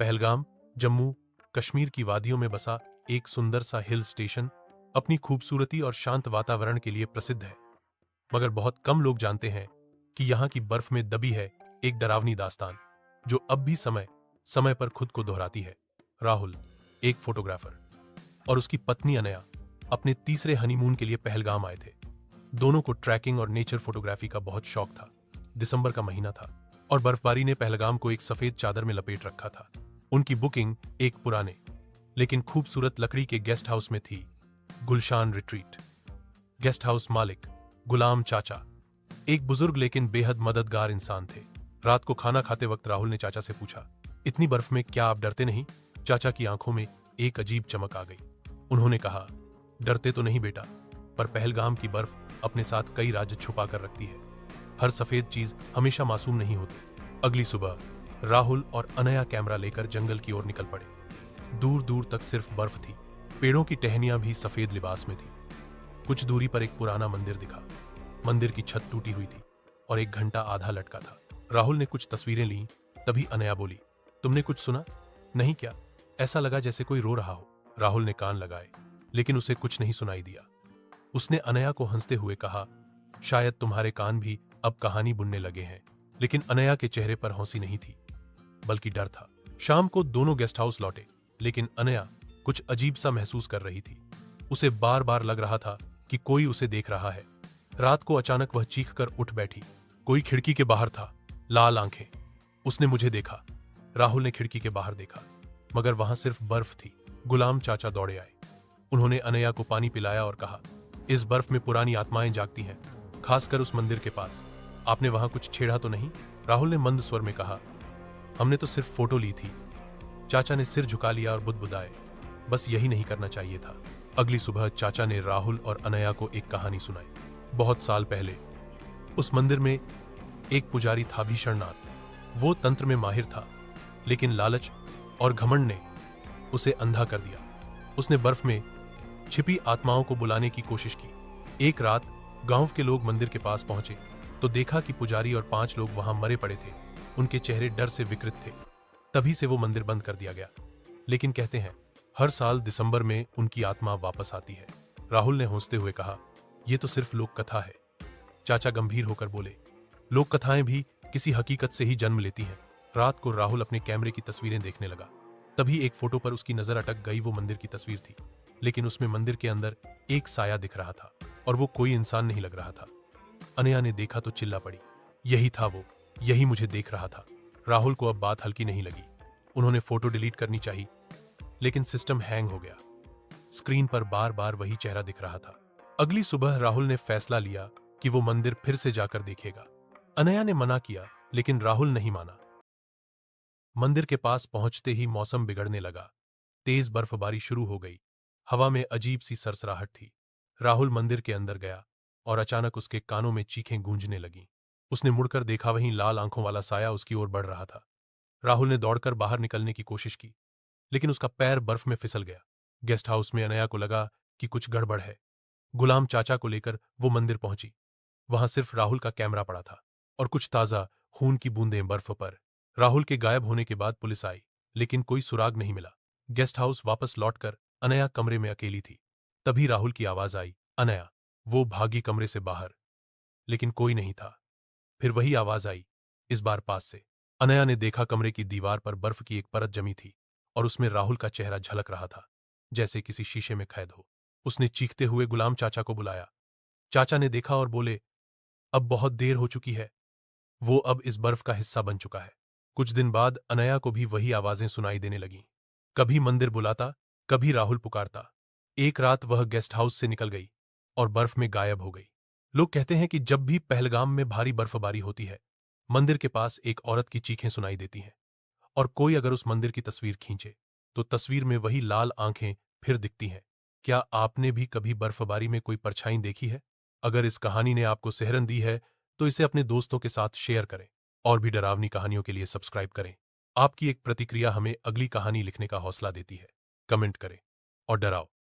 पहलगाम, जम्मू कश्मीर की वादियों में बसा एक सुंदर सा हिल स्टेशन अपनी खूबसूरती और शांत वातावरण के लिए प्रसिद्ध है। मगर बहुत कम लोग जानते हैं कि यहाँ की बर्फ में दबी है एक डरावनी दास्तान, जो अब भी समय समय पर खुद को दोहराती है। राहुल, एक फोटोग्राफर, और उसकी पत्नी अनया अपने तीसरे हनीमून के लिए पहलगाम आए थे। दोनों को ट्रैकिंग और नेचर फोटोग्राफी का बहुत शौक था। दिसंबर का महीना था और बर्फबारी ने पहलगाम को एक सफेद चादर में लपेट रखा था। उनकी बुकिंग एक पुराने लेकिन खूबसूरत लकड़ी के गेस्ट हाउस में थी, गुलशान रिट्रीट। गेस्ट हाउस मालिक गुलाम चाचा एक बुजुर्ग लेकिन बेहद मददगार इंसान थे। रात को खाना खाते वक्त राहुल ने चाचा से पूछा, इतनी बर्फ में क्या आप डरते नहीं? चाचा की आंखों में एक अजीब चमक आ गई। उन्होंने कहा, डरते तो नहीं बेटा, पर पहलगाम की बर्फ अपने साथ कई राज छुपा कर रखती है। हर सफेद चीज हमेशा मासूम नहीं होती। अगली सुबह राहुल और अनया कैमरा लेकर जंगल की ओर निकल पड़े। दूर दूर तक सिर्फ बर्फ थी। पेड़ों की टहनियां भी सफेद लिबास में थी। कुछ दूरी पर एक पुराना मंदिर दिखा। मंदिर की छत टूटी हुई थी और एक घंटा आधा लटका था। राहुल ने कुछ तस्वीरें लीं, तभी अनया बोली, तुमने कुछ सुना? नहीं क्या? ऐसा लगा जैसे कोई रो रहा हो। राहुल ने कान लगाए, लेकिन उसे कुछ नहीं सुनाई दिया। उसने अनया को हंसते हुए कहा, शायद तुम्हारे कान भी अब कहानी बुनने लगे हैं। लेकिन अनया के चेहरे पर हंसी नहीं थी, बल्कि डर था। शाम को दोनों गेस्ट हाउस लौटे, लेकिन अनया कुछ अजीब सा महसूस कर रही थी। उसे बार बार लग रहा था कि कोई उसे देख रहा है। रात को अचानक वह चीख कर उठ बैठी। कोई खिड़की के बाहर था, लाल आंखें। उसने मुझे देखा। राहुल ने खिड़की के बाहर देखा, मगर वहां सिर्फ बर्फ थी। गुलाम चाचा दौड़े आए। उन्होंने अनया को पानी पिलाया और कहा, इस बर्फ में पुरानी आत्माएं जागती हैं, खासकर उस मंदिर के पास। आपने वहां कुछ छेड़ा तो नहीं? राहुल ने मंद स्वर में कहा, हमने तो सिर्फ फोटो ली थी। चाचा ने सिर झुका लिया और बुदबुदाए, बस यही नहीं करना चाहिए था। अगली सुबह चाचा ने राहुल और अनया को एक कहानी सुनाई। बहुत साल पहले उस मंदिर में एक पुजारी था, भीषणनाथ। वो तंत्र में माहिर था, लेकिन लालच और घमंड ने उसे अंधा कर दिया। उसने बर्फ में छिपी आत्माओं को बुलाने की कोशिश की। एक रात गांव के लोग मंदिर के पास पहुंचे तो देखा कि पुजारी और 5 लोग वहां मरे पड़े थे। उनके चेहरे डर से विकृत थे। तभी से वो मंदिर बंद कर दिया गया। लेकिन कहते हैं, हर साल दिसंबर में उनकी आत्मा वापस आती है। राहुल ने हंसते हुए कहा, यह तो सिर्फ लोक कथा है। चाचा गंभीर होकर बोले, लोक कथाएं भी किसी हकीकत से ही जन्म लेती हैं। रात को राहुल अपने कैमरे की तस्वीरें देखने लगा। तभी एक फोटो पर उसकी नजर अटक गई। वो मंदिर की तस्वीर थी, लेकिन उसमें मंदिर के अंदर एक साया दिख रहा था, और वो कोई इंसान नहीं लग रहा था। अनया ने देखा तो चिल्ला पड़ी, यही था वो, यही मुझे देख रहा था। राहुल को अब बात हल्की नहीं लगी। उन्होंने फोटो डिलीट करनी चाहिए, लेकिन सिस्टम हैंग हो गया। स्क्रीन पर बार बार वही चेहरा दिख रहा था। अगली सुबह राहुल ने फैसला लिया कि वो मंदिर फिर से जाकर देखेगा। अनया ने मना किया, लेकिन राहुल नहीं माना। मंदिर के पास पहुंचते ही मौसम बिगड़ने लगा। तेज बर्फबारी शुरू हो गई। हवा में अजीब सी सरसराहट थी। राहुल मंदिर के अंदर गया और अचानक उसके कानों में चीखें गूंजने लगीं। उसने मुड़कर देखा, वहीं लाल आंखों वाला साया उसकी ओर बढ़ रहा था। राहुल ने दौड़कर बाहर निकलने की कोशिश की, लेकिन उसका पैर बर्फ में फिसल गया। गेस्ट हाउस में अनया को लगा कि कुछ गड़बड़ है। गुलाम चाचा को लेकर वो मंदिर पहुंची। वहां सिर्फ राहुल का कैमरा पड़ा था और कुछ ताजा खून की बूंदें बर्फ पर। राहुल के गायब होने के बाद पुलिस आई, लेकिन कोई सुराग नहीं मिला। गेस्ट हाउस वापस लौटकर अनया कमरे में अकेली थी। तभी राहुल की आवाज आई, अनया। वो भागी कमरे से बाहर, लेकिन कोई नहीं था। फिर वही आवाज आई, इस बार पास से। अनया ने देखा, कमरे की दीवार पर बर्फ की एक परत जमी थी और उसमें राहुल का चेहरा झलक रहा था, जैसे किसी शीशे में कैद हो। उसने चीखते हुए गुलाम चाचा को बुलाया। चाचा ने देखा और बोले, अब बहुत देर हो चुकी है। वो अब इस बर्फ का हिस्सा बन चुका है। कुछ दिन बाद अनया को भी वही आवाजें सुनाई देने लगीं। कभी मंदिर बुलाता, कभी राहुल पुकारता। एक रात वह गेस्ट हाउस से निकल गई और बर्फ में गायब हो गई। लोग कहते हैं कि जब भी पहलगाम में भारी बर्फबारी होती है, मंदिर के पास एक औरत की चीखें सुनाई देती हैं, और कोई अगर उस मंदिर की तस्वीर खींचे तो तस्वीर में वही लाल आंखें फिर दिखती हैं। क्या आपने भी कभी बर्फबारी में कोई परछाई देखी है? अगर इस कहानी ने आपको सेहरन दी है तो इसे अपने दोस्तों के साथ शेयर करें। और भी डरावनी कहानियों के लिए सब्सक्राइब करें। आपकी एक प्रतिक्रिया हमें अगली कहानी लिखने का हौसला देती है। कमेंट करें और डराओ